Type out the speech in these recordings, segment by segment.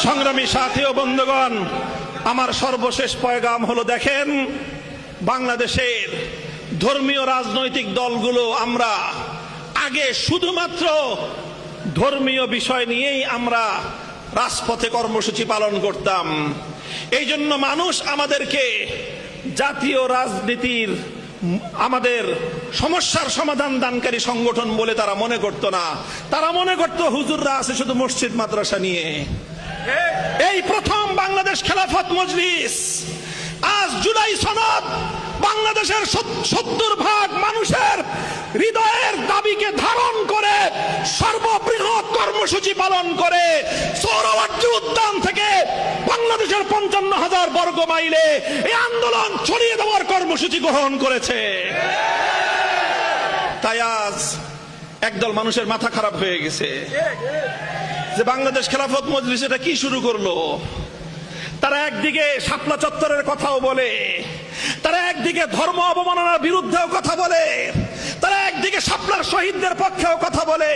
সংগ্রামী সাথী ও বন্ধুগণ, আমার সর্বশেষ পয়গাম হলো, দেখেন বাংলাদেশের ধর্মীয় রাজনৈতিক দলগুলো আমরা আগে শুধুমাত্র ধর্মীয় বিষয় নিয়েই আমরা রাজপথে কর্মসূচি পালন করতাম। এই জন্য মানুষ আমাদেরকে জাতীয় রাজনীতির আমাদের সমস্যার সমাধান দানকারী সংগঠন বলে তারা মনে করত না। তারা মনে করত হুজুররা আছে শুধু মসজিদ মাদ্রাসা নিয়ে। এই প্রথম বাংলাদেশ খেলাফত মজলিস, আজ জুলাই সনদ বাংলাদেশের ৭০% মানুষের হৃদয়ের দাবিকে ধারণ করে সর্ববৃহৎ কর্মসূচি পালন করে সৌরওয়ার্দী উদ্যান থেকে বাংলাদেশের ৫৫,০০০ বর্গ মাইলে এই আন্দোলন ছড়িয়ে দেওয়ার কর্মসূচি গ্রহণ করেছে। তাই আজ একদল মানুষের মাথা খারাপ হয়ে গেছে যে বাংলাদেশ খেলাফত মজলিস এটা কি শুরু করলো। তারা একদিকে শাপলা চত্বরের কথাও বলে, তারা একদিকে ধর্ম অবমাননার বিরুদ্ধেও কথা বলে, তারা একদিকে শাপলার শহীদদের পক্ষেও কথা বলে,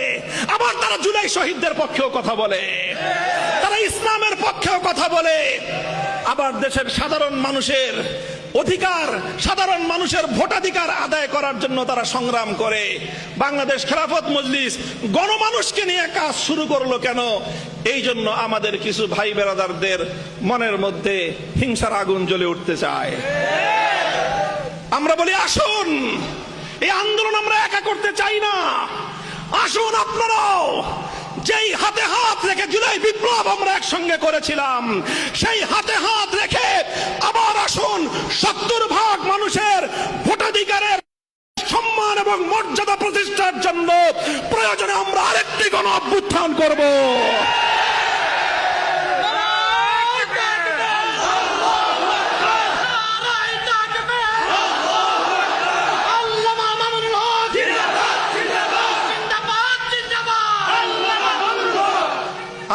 আবার তারা জুলাই শহীদদের পক্ষেও কথা বলে, তারা ইসলামের পক্ষেও কথা বলে, আবার দেশের সাধারণ মানুষের অধিকার, সাধারণ মানুষের ভোটাধিকার আদায় করার জন্য তারা সংগ্রাম করে। বাংলাদেশ খেলাফত মজলিস গণমানুষকে নিয়ে কাজ শুরু করলো কেন? এই জন্য আমাদের কিছু ভাই বেরাদারদের মনের মধ্যে হিংসার আগুন জ্বলে উঠতে চায়। আমরা বলি, আসুন এই আন্দোলন আমরা একা করতে চাই না, আসুন আপনারাও যেই হাতে হাত রেখে জুলাই বিপ্লব আমরা একসঙ্গে করেছিলাম, সেই হাতে হাত রেখে আবার আসুন ৭০% মানুষের ভোটাধিকারের সম্মান এবং মর্যাদা প্রতিষ্ঠার জন্য প্রয়োজনে আমরা আরেকটি গণ অভ্যুত্থান করব।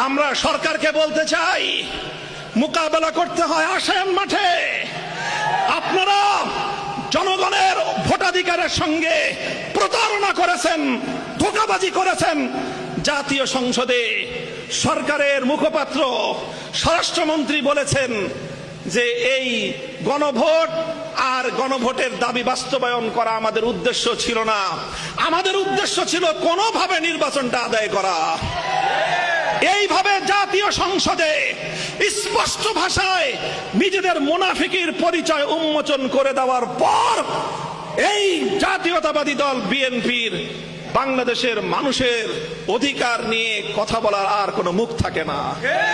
আমরা সরকারকে বলতে চাই, মোকাবেলা করতে হয় আসেন মাঠে। আপনারা জনগণের ভোটাধিকারের সঙ্গে প্রতারণা করেছেন, ধোঁকাবাজি করেছেন। জাতীয় সংসদে সরকারের মুখপাত্র স্বরাষ্ট্রমন্ত্রী বলেছেন যে এই গণভোট আর গণভোটের দাবি বাস্তবায়ন করা আমাদের উদ্দেশ্য ছিল না, আমাদের উদ্দেশ্য ছিল কোনোভাবে নির্বাচনটা আদায় করা। এইভাবে জাতীয় সংসদে স্পষ্ট ভাষায় নিজেদের মুনাফিকির পরিচয় উন্মোচন করে দেওয়ার পর এই জাতীয়তাবাদী দল বিএনপির বাংলাদেশের মানুষের অধিকার নিয়ে কথা বলার আর কোনো মুখ থাকে না।